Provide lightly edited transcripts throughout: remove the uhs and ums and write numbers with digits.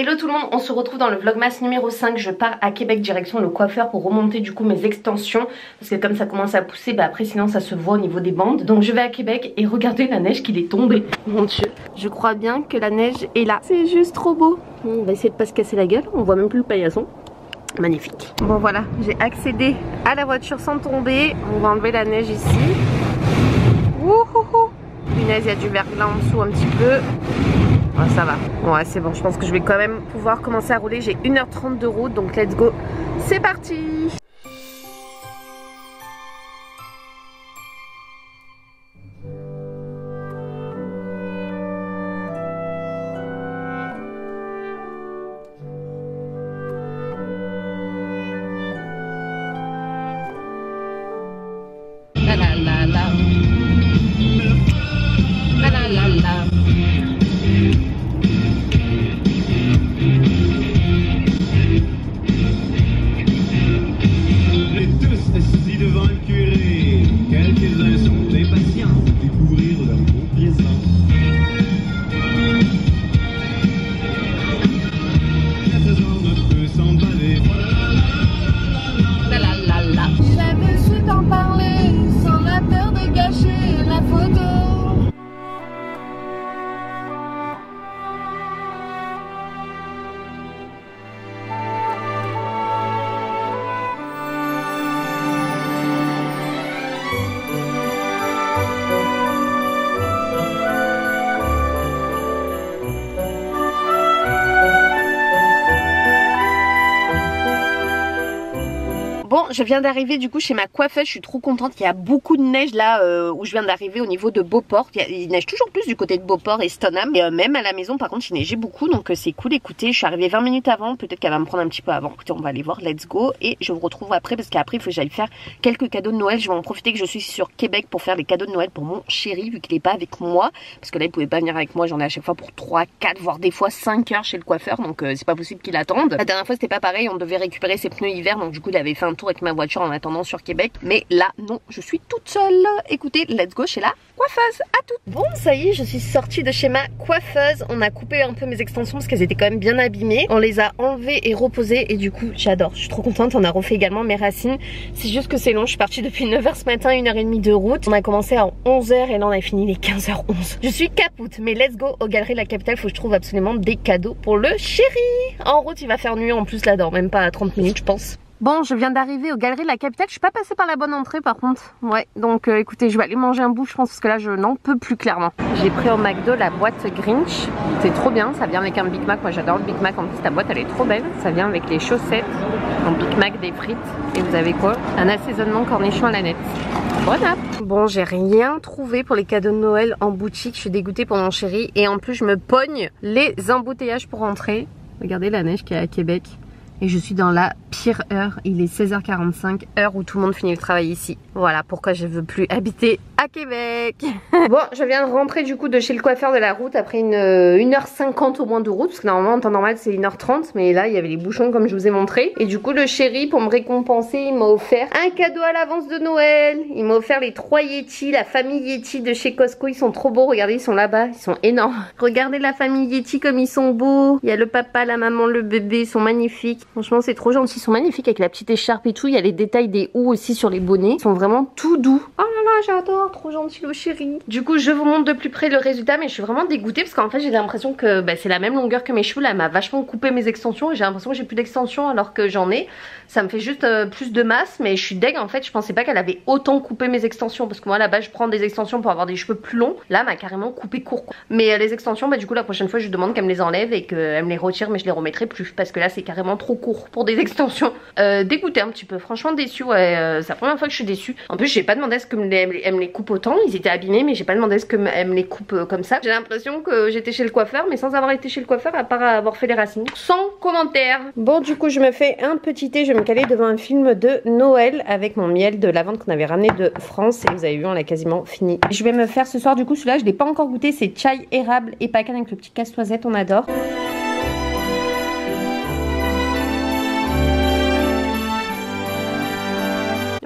Hello tout le monde, on se retrouve dans le vlogmas numéro 5. Je pars à Québec direction le coiffeur pour remonter du coup mes extensions. Parce que comme ça commence à pousser, bah après sinon ça se voit au niveau des bandes. Donc je vais à Québec et regardez la neige qui est tombée. Mon dieu, je crois bien que la neige est là. C'est juste trop beau. On va essayer de pas se casser la gueule, on voit même plus le paillasson. Magnifique. Bon voilà, j'ai accédé à la voiture sans tomber. On va enlever la neige ici. Wouhouhou. Punaise, il y a du verglas en dessous un petit peu. Ouais, ça va. Ouais, c'est bon. Je pense que je vais quand même pouvoir commencer à rouler. J'ai 1h30 de route, donc let's go. C'est parti! La la la la. La la la la. Devant le curé, quelques-uns sont impatients de découvrir leur beau présent. La trésor ne peut s'emballer. La la la la. J'avais su t'en parler sans la peur de gâcher la photo. Bon, je viens d'arriver du coup chez ma coiffeuse, je suis trop contente. Il y a beaucoup de neige là où je viens d'arriver au niveau de Beauport. Il neige toujours plus du côté de Beauport et Stoneham. Et même à la maison par contre il neigeait beaucoup, donc c'est cool. Écoutez, je suis arrivée 20 minutes avant, peut-être qu'elle va me prendre un petit peu avant. Écoutez, on va aller voir, let's go. Et je vous retrouve après parce qu'après il faut que j'aille faire quelques cadeaux de Noël. Je vais en profiter que je suis sur Québec pour faire les cadeaux de Noël pour mon chéri vu qu'il n'est pas avec moi. Parce que là il pouvait pas venir avec moi, j'en ai à chaque fois pour 3, 4, voire des fois 5 heures chez le coiffeur. Donc c'est pas possible qu'il attende. La dernière fois c'était pas pareil, on devait récupérer ses pneus hiver. Donc du coup il avait fait un tour avec ma voiture en attendant sur Québec, mais là non, je suis toute seule. Écoutez, let's go chez la coiffeuse. À toutes. Bon, ça y est, je suis sortie de chez ma coiffeuse. On a coupé un peu mes extensions parce qu'elles étaient quand même bien abîmées. On les a enlevées et reposées et du coup j'adore, je suis trop contente. On a refait également mes racines. C'est juste que c'est long, je suis partie depuis 9h ce matin, 1h30 de route. On a commencé à 11h et là on a fini les 15h11. Je suis capoute, mais let's go aux Galeries de la Capitale. Faut que je trouve absolument des cadeaux pour le chéri. En route il va faire nuit en plus là-dedans, même pas à 30 minutes je pense. Bon, je viens d'arriver aux Galeries de la Capitale. Je suis pas passée par la bonne entrée par contre. Ouais, donc écoutez, je vais aller manger un bout, je pense, parce que là je n'en peux plus clairement. J'ai pris au McDo la boîte Grinch. C'est trop bien, ça vient avec un Big Mac. Moi j'adore le Big Mac, en plus la boîte elle est trop belle. Ça vient avec les chaussettes, un Big Mac, des frites. Et vous avez quoi? Un assaisonnement cornichon à la nette. Bon app. Bon, j'ai rien trouvé pour les cadeaux de Noël en boutique. Je suis dégoûtée pour mon chéri. Et en plus je me pogne les embouteillages pour rentrer. Regardez la neige qu'il y a à Québec. Et je suis dans la pire heure, il est 16h45, heure où tout le monde finit le travail ici. Voilà pourquoi je veux plus habiter à Québec. Bon, je viens de rentrer du coup de chez le coiffeur de la route après une 1h50 au moins de route. Parce que normalement en temps normal c'est 1h30, mais là il y avait les bouchons comme je vous ai montré. Et du coup le chéri, pour me récompenser, il m'a offert un cadeau à l'avance de Noël. Il m'a offert les 3 Yeti, la famille Yeti de chez Costco. Ils sont trop beaux, regardez, ils sont là-bas, ils sont énormes. Regardez la famille Yeti comme ils sont beaux. Il y a le papa, la maman, le bébé, ils sont magnifiques. Franchement c'est trop gentil, ils sont magnifiques avec la petite écharpe et tout. Il y a les détails des houes aussi sur les bonnets. Ils sont vraiment tout doux. Oh là là, j'adore, trop gentil le chéri. Du coup je vous montre de plus près le résultat, mais je suis vraiment dégoûtée parce qu'en fait j'ai l'impression que c'est la même longueur que mes cheveux. Là elle m'a vachement coupé mes extensions et j'ai l'impression que j'ai plus d'extensions alors que j'en ai. Ça me fait juste plus de masse, mais je suis deg en fait. Je pensais pas qu'elle avait autant coupé mes extensions parce que moi là-bas je prends des extensions pour avoir des cheveux plus longs. Là elle m'a carrément coupé court. Mais les extensions, du coup la prochaine fois je lui demande qu'elle me les enlève et qu'elle me les retire, mais je les remettrai plus parce que là c'est carrément trop court pour des extensions. Dégoûtée un petit peu, franchement déçue. Ouais, c'est la première fois que je suis déçue. En plus j'ai pas demandé à ce que elle me les coupe autant. Ils étaient abîmés, mais j'ai pas demandé à ce qu'elle me les coupe comme ça. J'ai l'impression que j'étais chez le coiffeur, mais sans avoir été chez le coiffeur, à part avoir fait les racines. Sans commentaire. Bon, du coup je me fais un petit thé. Je vais me caler devant un film de Noël avec mon miel de lavande qu'on avait ramené de France. Et vous avez vu, on l'a quasiment fini. Je vais me faire ce soir du coup celui-là, je l'ai pas encore goûté. C'est chai érable et pacane avec le petit casse-noisette, on adore.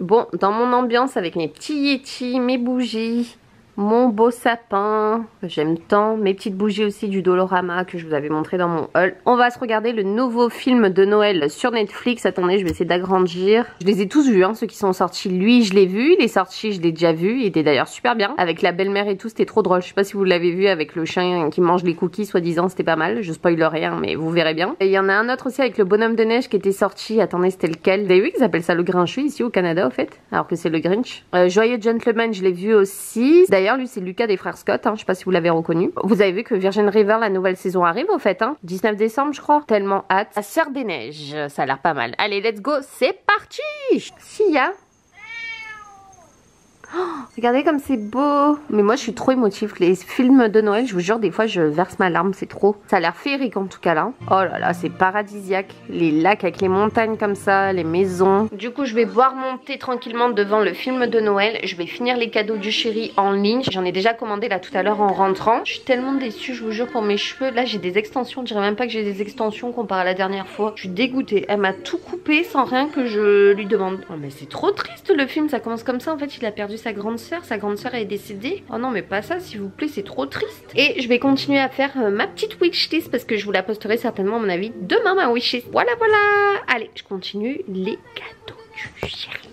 Bon, dans mon ambiance avec mes petits Yeti, mes bougies, Mon beau sapin, j'aime tant. Mes petites bougies aussi du Dolorama que je vous avais montré dans mon haul. On va se regarder le nouveau film de Noël sur Netflix. Attendez, je vais essayer d'agrandir. Je les ai tous vus, hein, ceux qui sont sortis. Lui, je l'ai vu. Il est sorti, je l'ai déjà vu. Il était d'ailleurs super bien. Avec la belle-mère et tout, c'était trop drôle. Je sais pas si vous l'avez vu avec le chien qui mange les cookies, soi-disant, c'était pas mal. Je spoil rien, mais vous verrez bien. Et il y en a un autre aussi avec le bonhomme de neige qui était sorti. Attendez, c'était lequel? Vous avez vu qu'ils appellent ça le Grinchu ici au Canada, au fait? Alors que c'est le Grinch. Joyeux Gentleman, je l'ai vu aussi. D'ailleurs, lui, c'est Lucas des frères Scott, hein, je sais pas si vous l'avez reconnu. Vous avez vu que Virgin River, la nouvelle saison arrive au fait, hein, 19 décembre je crois. Tellement hâte. La Sœur des Neiges, ça a l'air pas mal. Allez, let's go, c'est parti. Sia. Oh, regardez comme c'est beau. Mais moi je suis trop émotive. Les films de Noël, je vous jure, des fois je verse ma larme, c'est trop. Ça a l'air féerique en tout cas là. Oh là là, c'est paradisiaque. Les lacs avec les montagnes comme ça, les maisons. Du coup je vais boire mon thé tranquillement devant le film de Noël. Je vais finir les cadeaux du chéri en ligne. J'en ai déjà commandé là tout à l'heure en rentrant. Je suis tellement déçue, je vous jure, pour mes cheveux. Là j'ai des extensions, je dirais même pas que j'ai des extensions comparé à la dernière fois. Je suis dégoûtée. Elle m'a tout coupé sans rien que je lui demande. Oh mais c'est trop triste le film, ça commence comme ça. En fait il a perdu sa grande sœur est décédée. Oh non mais pas ça s'il vous plaît, c'est trop triste. Et je vais continuer à faire ma petite wishlist parce que je vous la posterai certainement à mon avis demain, ma wishlist. Voilà voilà. Allez, je continue les cadeaux du chéri.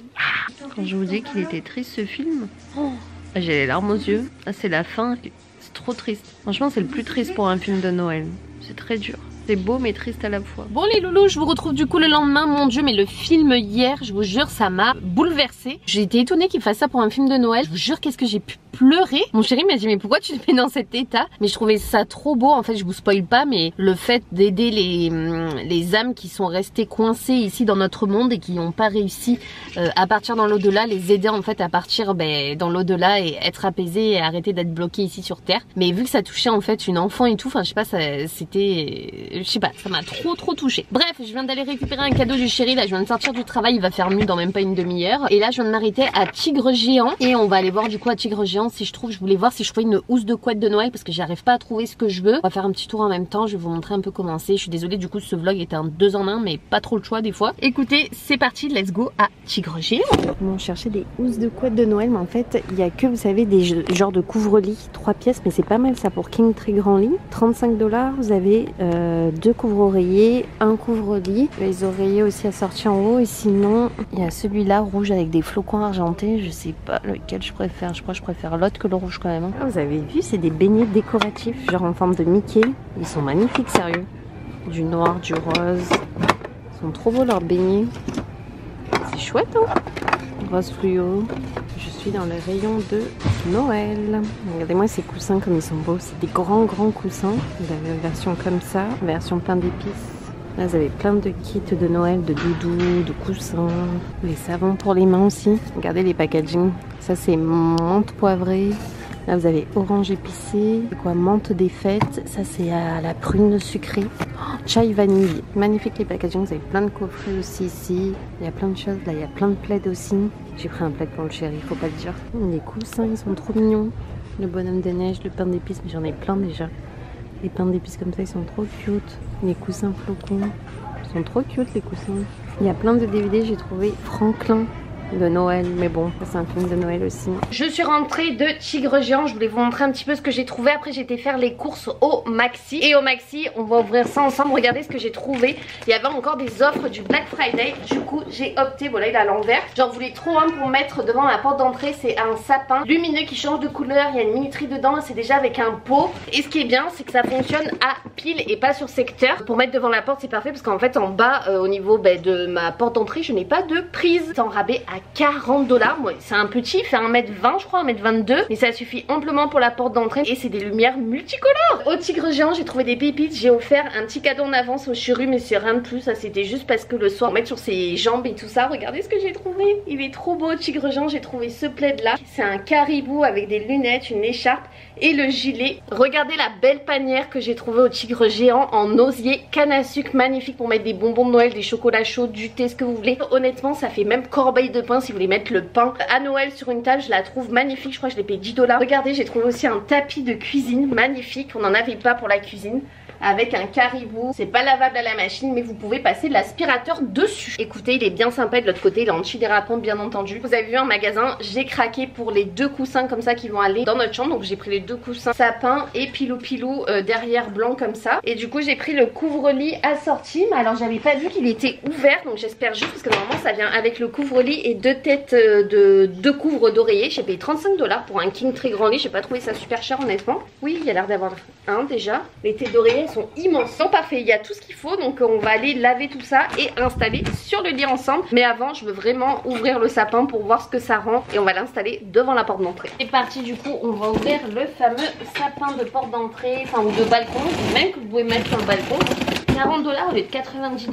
Quand je vous dis qu'il était triste ce film, oh, j'ai les larmes aux yeux. Ah, c'est la fin, c'est trop triste. Franchement c'est le plus triste pour un film de Noël. C'est très dur. C'est beau mais triste à la fois. Bon les loulous, je vous retrouve du coup le lendemain. Mon dieu, mais le film hier, je vous jure, ça m'a bouleversée. J'ai été étonnée qu'il fasse ça pour un film de Noël. Je vous jure, qu'est-ce que j'ai pu pleurer. Mon chéri m'a dit mais pourquoi tu te mets dans cet état? Mais je trouvais ça trop beau. En fait je vous spoil pas, mais le fait d'aider les âmes qui sont restées coincées ici dans notre monde et qui n'ont pas réussi à partir dans l'au-delà, les aider en fait à partir dans l'au-delà et être apaisés et arrêter d'être bloqués ici sur terre. Mais vu que ça touchait en fait une enfant et tout, enfin je sais pas, c'était, je sais pas, ça m'a trop touchée. Bref, je viens d'aller récupérer un cadeau du chéri. Là je viens de sortir du travail, il va faire nuit dans même pas une demi-heure. Et là je viens de m'arrêter à Tigre Géant et on va aller voir du coup à Tigre Géant si je voulais voir si je trouvais une housse de couette de Noël parce que j'arrive pas à trouver ce que je veux. On va faire un petit tour en même temps, je vais vous montrer un peu comment c'est. Je suis désolée, du coup ce vlog était un 2 en 1 mais pas trop le choix des fois. Écoutez, c'est parti, let's go à Tigre Géant. On cherchait des housses de couette de Noël, mais en fait il y a que, vous savez, des genres de couvre-lit 3 pièces, mais c'est pas mal ça pour King très grand lit. 35 $, vous avez 2 couvre-oreillers, un couvre-lit, les oreillers aussi assortis en haut. Et sinon il y a celui-là rouge avec des flocons argentés, je sais pas lequel je préfère. Je crois que je préfère l'autre que le rouge quand même. Ah, vous avez vu, c'est des beignets décoratifs genre en forme de Mickey. Ils sont magnifiques, sérieux. Du noir, du rose. Ils sont trop beaux leurs beignets. C'est chouette, hein. Rose fluo. Je suis dans le rayon de Noël. Regardez-moi ces coussins comme ils sont beaux. C'est des grands coussins. Vous avez une version comme ça, une version plein d'épices. Là vous avez plein de kits de Noël, de doudous, de coussins, les savons pour les mains aussi. Regardez les packaging. Ça c'est menthe poivrée. Là vous avez orange épicé. C'est quoi, menthe des fêtes. Ça c'est à la prune sucrée. Oh, chai vanille. Magnifique les packaging. Vous avez plein de coffrets aussi ici. Il y a plein de choses. Là il y a plein de plaids aussi. J'ai pris un plaid pour le chéri, faut pas le dire. Les coussins ils sont trop mignons. Le bonhomme de neige, le pain d'épices, mais j'en ai plein déjà. Les pains d'épices comme ça, ils sont trop cute. Les coussins flocons, ils sont trop cute les coussins. Il y a plein de DVD, j'ai trouvé Franklin de Noël, mais bon, c'est un film de Noël aussi. Je suis rentrée de Tigre Géant, je voulais vous montrer un petit peu ce que j'ai trouvé. Après j'ai été faire les courses au Maxi. Et au Maxi, on va ouvrir ça ensemble, regardez ce que j'ai trouvé. Il y avait encore des offres du Black Friday. Du coup j'ai opté, voilà il est à l'envers. J'en voulais trop un pour mettre devant ma porte d'entrée. C'est un sapin lumineux qui change de couleur. Il y a une minuterie dedans, c'est déjà avec un pot. Et ce qui est bien, c'est que ça fonctionne à pile et pas sur secteur. Pour mettre devant la porte c'est parfait parce qu'en fait en bas au niveau de ma porte d'entrée, je n'ai pas de prise. C'est en rabais à 40 $. Moi, c'est un petit, il fait 1m20 je crois, 1m22. Mais ça suffit amplement pour la porte d'entrée. Et c'est des lumières multicolores. Au Tigre Géant, j'ai trouvé des pépites. J'ai offert un petit cadeau en avance au chéri, mais c'est rien de plus. Ça c'était juste parce que le soir, on met sur ses jambes et tout ça. Regardez ce que j'ai trouvé. Il est trop beau au Tigre Géant. J'ai trouvé ce plaid là. C'est un caribou avec des lunettes, une écharpe et le gilet. Regardez la belle panière que j'ai trouvée au Tigre Géant en osier canne à sucre. Magnifique pour mettre des bonbons de Noël, des chocolats chauds, du thé, ce que vous voulez. Honnêtement, ça fait même corbeille de pain si vous voulez mettre le pain à Noël sur une table. Je la trouve magnifique, je crois que je l'ai payé 10 $. Regardez, j'ai trouvé aussi un tapis de cuisine magnifique. On n'en avait pas pour la cuisine. avec un caribou. C'est pas lavable à la machine, mais vous pouvez passer l'aspirateur dessus. Écoutez, il est bien sympa. De l'autre côté, il est antidérapant bien entendu. Vous avez vu en magasin, j'ai craqué pour les 2 coussins comme ça qui vont aller dans notre chambre. Donc j'ai pris les 2 coussins sapin et pilou derrière blanc comme ça. Et du coup j'ai pris le couvre-lit assorti. Mais alors j'avais pas vu qu'il était ouvert, donc j'espère juste, parce que normalement ça vient avec le couvre-lit et 2 têtes de 2 couvres d'oreiller. J'ai payé 35 $ pour un king très grand lit. J'ai pas trouvé ça super cher honnêtement. Oui, il y a l'air d'avoir un déjà. Les têtes d'oreiller sont immenses, sont parfaits, il y a tout ce qu'il faut. Donc on va aller laver tout ça et installer sur le lit ensemble. Mais avant je veux vraiment ouvrir le sapin pour voir ce que ça rend. Et on va l'installer devant la porte d'entrée. C'est parti, du coup on va ouvrir le fameux sapin de porte d'entrée, enfin ou de balcon, même que vous pouvez mettre sur le balcon. 40 $ au lieu de 90 $.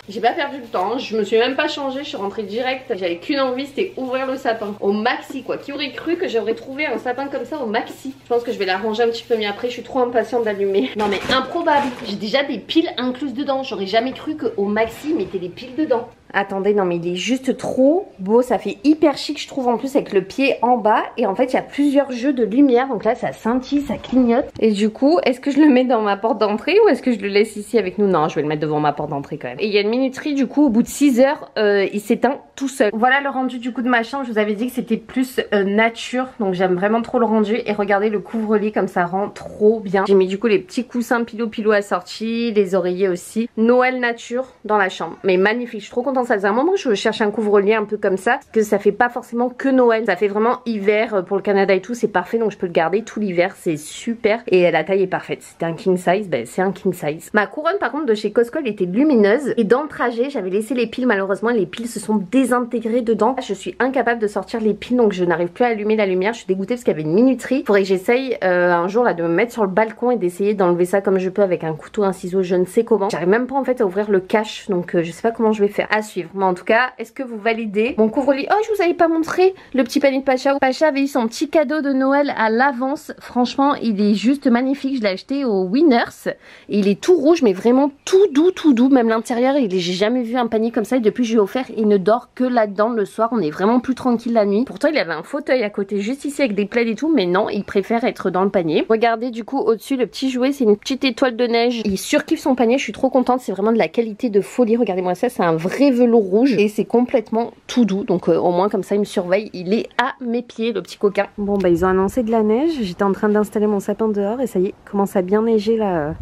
J'ai pas perdu le temps, je me suis même pas changée, je suis rentrée direct. J'avais qu'une envie, c'était ouvrir le sapin. Au maxi quoi. Qui aurait cru que j'aurais trouvé un sapin comme ça au maxi? Je pense que je vais la ranger un petit peu mieux après, je suis trop impatiente d'allumer. Non mais improbable, j'ai déjà des piles incluses dedans. J'aurais jamais cru qu'au maxi ils mettaient des piles dedans. Attendez, non mais il est juste trop beau, ça fait hyper chic je trouve en plus avec le pied en bas. Et en fait il y a plusieurs jeux de lumière, donc là ça scintille, ça clignote. Et du coup, est-ce que je le mets dans ma porte d'entrée ou est-ce que je le laisse ici avec nous? Non, je vais le mettre devant ma porte d'entrée quand même. Et il y a une minuterie du coup, au bout de 6 heures, il s'éteint tout seul. Voilà le rendu du coup de ma chambre, je vous avais dit que c'était plus nature, donc j'aime vraiment trop le rendu. Et regardez le couvre-lit comme ça rend trop bien. J'ai mis du coup les petits coussins pilou assortis, les oreillers aussi. Noël nature dans la chambre, mais magnifique, je suis trop contente. Ça faisait un moment que je cherche un couvre-lit un peu comme ça, parce que ça fait pas forcément que Noël, ça fait vraiment hiver pour le Canada et tout, c'est parfait, donc je peux le garder tout l'hiver, c'est super. Et la taille est parfaite, c'était un king size, ben c'est un king size. Ma couronne par contre de chez Costco elle était lumineuse, et dans le trajet j'avais laissé les piles, malheureusement les piles se sont désintégrées dedans. Je suis incapable de sortir les piles, donc je n'arrive plus à allumer la lumière, je suis dégoûtée parce qu'il y avait une minuterie. Faudrait que j'essaye un jour là de me mettre sur le balcon et d'essayer d'enlever ça comme je peux avec un couteau, un ciseau, je ne sais comment. J'arrive même pas en fait à ouvrir le cache, donc je sais pas comment je vais faire. À suivre. Mais en tout cas, est-ce que vous validez mon couvre-lit? Oh, je vous avais pas montré le petit panier de Pacha. Pacha avait eu son petit cadeau de Noël à l'avance. Franchement, il est juste magnifique. Je l'ai acheté au Winners et il est tout rouge, mais vraiment tout doux. Même l'intérieur, j'ai jamais vu un panier comme ça. Et depuis que je lui ai offert, il ne dort que là-dedans le soir. On est vraiment plus tranquille la nuit. Pourtant, il avait un fauteuil à côté, juste ici avec des plaids et tout, mais non, il préfère être dans le panier. Regardez du coup au-dessus le petit jouet, c'est une petite étoile de neige. Il surkiffe son panier. Je suis trop contente. C'est vraiment de la qualité de folie. Regardez-moi ça, c'est un vrai velours rouge et c'est complètement tout doux, donc au moins comme ça il me surveille, il est à mes pieds le petit coquin. Bon bah ils ont annoncé de la neige, j'étais en train d'installer mon sapin dehors et ça y est, commence à bien neiger là.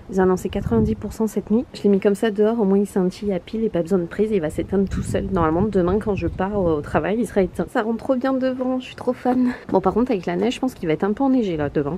Ils ont annoncé 90% cette nuit. Je l'ai mis comme ça dehors, au moins il scintille à pile et pas besoin de prise et il va s'éteindre tout seul. Normalement demain quand je pars au travail il sera éteint. Ça rend trop bien devant, je suis trop fan. Bon par contre avec la neige je pense qu'il va être un peu enneigé là devant.